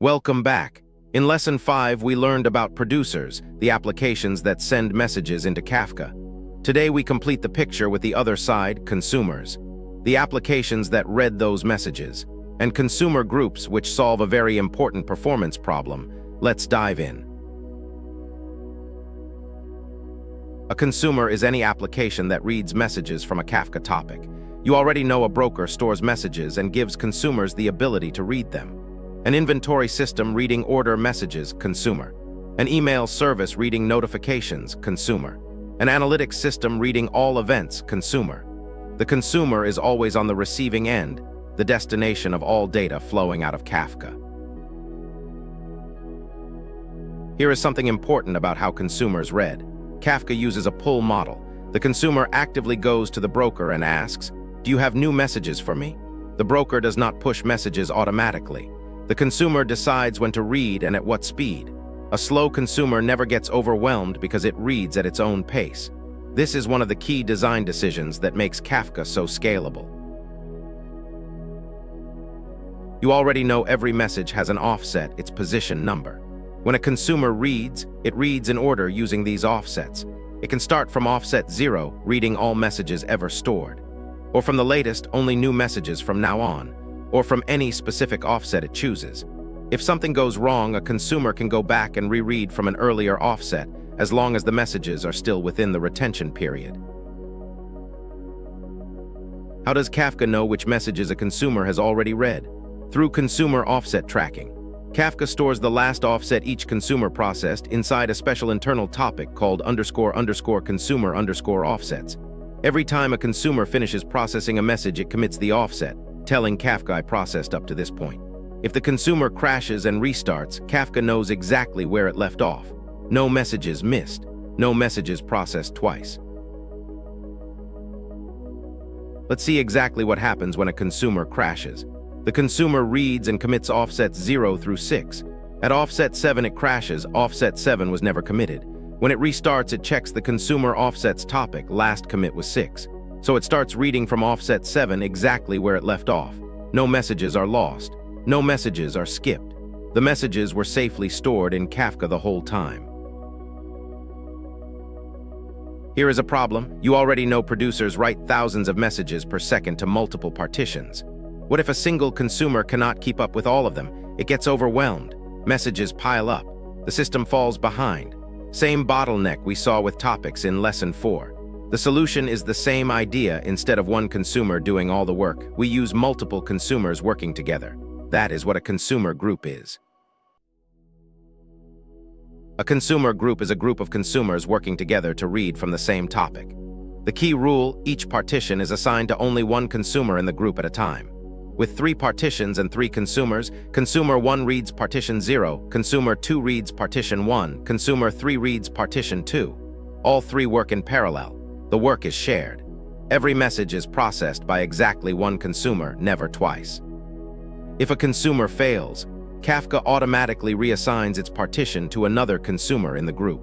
Welcome back. In Lesson 5, we learned about producers, the applications that send messages into Kafka. Today, we complete the picture with the other side, consumers, the applications that read those messages, and consumer groups which solve a very important performance problem. Let's dive in. A consumer is any application that reads messages from a Kafka topic. You already know a broker stores messages and gives consumers the ability to read them. An inventory system reading order messages, consumer. An email service reading notifications, consumer. An analytics system reading all events, consumer. The consumer is always on the receiving end, the destination of all data flowing out of Kafka. Here is something important about how consumers read. Kafka uses a pull model. The consumer actively goes to the broker and asks, "Do you have new messages for me?" The broker does not push messages automatically. The consumer decides when to read and at what speed. A slow consumer never gets overwhelmed because it reads at its own pace. This is one of the key design decisions that makes Kafka so scalable. You already know every message has an offset, its position number. When a consumer reads, it reads in order using these offsets. It can start from offset 0, reading all messages ever stored, or from the latest, only new messages from now on, or from any specific offset it chooses. If something goes wrong, a consumer can go back and reread from an earlier offset, as long as the messages are still within the retention period. How does Kafka know which messages a consumer has already read? Through consumer offset tracking. Kafka stores the last offset each consumer processed inside a special internal topic called __consumer_offsets. Every time a consumer finishes processing a message, it commits the offset, telling Kafka I processed up to this point. If the consumer crashes and restarts, Kafka knows exactly where it left off. No messages missed, no messages processed twice. Let's see exactly what happens when a consumer crashes. The consumer reads and commits offsets 0 through 6. At offset 7 it crashes, offset 7 was never committed. When it restarts, it checks the consumer offsets topic, last commit was 6. So it starts reading from offset 7 exactly where it left off. No messages are lost. No messages are skipped. The messages were safely stored in Kafka the whole time. Here is a problem. You already know producers write thousands of messages per second to multiple partitions. What if a single consumer cannot keep up with all of them? It gets overwhelmed. Messages pile up. The system falls behind. Same bottleneck we saw with topics in Lesson 4. The solution is the same idea. Instead of one consumer doing all the work, we use multiple consumers working together. That is what a consumer group is. A consumer group is a group of consumers working together to read from the same topic. The key rule: each partition is assigned to only one consumer in the group at a time. With 3 partitions and 3 consumers, consumer 1 reads partition 0, consumer 2 reads partition 1, consumer 3 reads partition 2. All 3 work in parallel. The work is shared. Every message is processed by exactly one consumer, never twice. If a consumer fails, Kafka automatically reassigns its partition to another consumer in the group.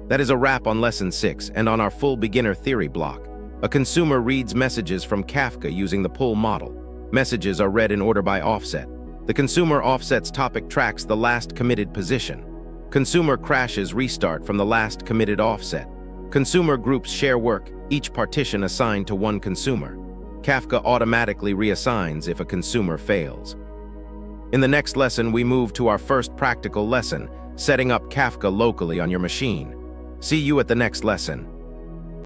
That is a wrap on Lesson 6 and on our full beginner theory block. A consumer reads messages from Kafka using the pull model. Messages are read in order by offset. The consumer offsets topic tracks the last committed position. Consumer crashes restart from the last committed offset. Consumer groups share work, each partition assigned to one consumer. Kafka automatically reassigns if a consumer fails. In the next lesson, we move to our first practical lesson, setting up Kafka locally on your machine. See you at the next lesson.